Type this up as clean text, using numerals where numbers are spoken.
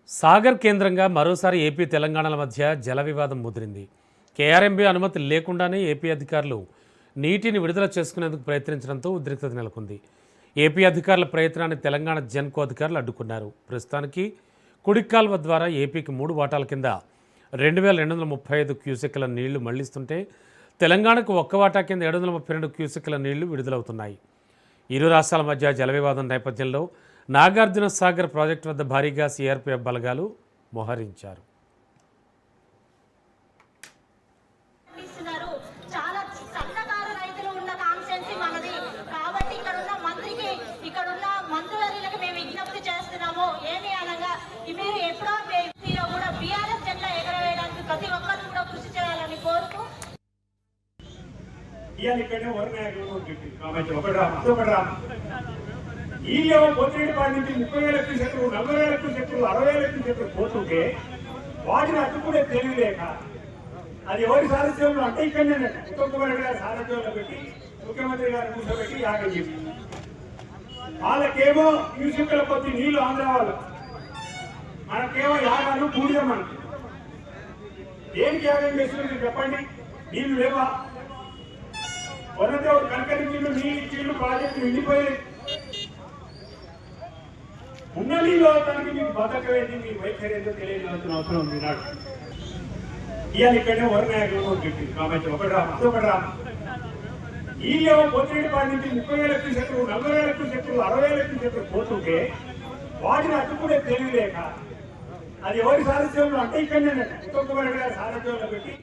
సాగర్ కేంద్రంగా మరోసారి ఏపీ తెలంగాణల మధ్య జల వివాదం ముదిరింది. కేఆర్ఎంబీ అనుమతి లేకుండానే ఏపీ అధికారులు నీటిని విడుదల చేసుకునేందుకు ప్రయత్నించడంతో ఉద్రిక్తత నెలకొంది. ఏపీ అధికారుల ప్రయత్నాన్ని తెలంగాణ జెన్కో అధికారులు అడ్డుకున్నారు. ప్రస్తుతానికి కుడికాల్వ ద్వారా ఏపీకి 3 వాటాల కింద 2235 క్యూసెక్కుల నీళ్లు మళ్లిస్తుంటే తెలంగాణకు 1 వాటా కింద 732 క్యూసెక్కుల నీళ్లు విడుదలవుతున్నాయి. ఇరు రాష్ట్రాల మధ్య జల వివాదం నేపథ్యంలో నాగార్జున సాగర్ ప్రాజెక్టు వద్ద భారీగా సిఆర్పీఎఫ్ బలగాలు మోహరించారు. ఈలో పోతిరెడ్డిపాటి నుంచి 30,000 క్యూసెక్లు 40,000 క్యూసెక్లు 60,000 క్యూసెక్లు పోతుంటే వాటిని అడ్డుకునే తెలియలేక అది ఎవరి సారథ్యంలో అంటే ఇక్కడనే ఉత్తమ్ కుమార్ రెడ్డి గారి సారథ్యంలో పెట్టి ముఖ్యమంత్రి గారిని కూర్చోబెట్టి యాగం చేసి వాళ్ళకేమో క్యూసెక్ల కొద్ది నీళ్లు ఆంధ్ర వాళ్ళు, మనకేమో యాగాలు బూడిదమ్మని. దేనికి యాగం చేస్తున్నారు చెప్పండి? నీళ్లు లేవా? వనదేవుడు కనకరించిండు, నీళ్ళు ఇచ్చిండు, ప్రాజెక్టు నిండిపోయి ఉన్న నీళ్ళు తనకి మీకు బతకవేది, మీ వైఖరి ఏంటో తెలియజేయాల్సిన అవసరం ఉంది. నాడు ఇవాళ ఇక్కడనే వరనాయకులు చెప్పింది కాబట్టి ఒకటి రా ఈలో పోతిరెడ్డిపాటి నుంచి 30,000 క్యూసెక్లు 40,000 క్యూసెక్లు 60,000 క్యూసెక్లు పోతుంటే వాటిని అడ్డుకునే తెలియలేక అది ఎవరి సారథ్యంలో అంటే ఇక్కడనే ఉత్తమ్ కుమార్ రెడ్డి గారి సారథ్యంలో పెట్టి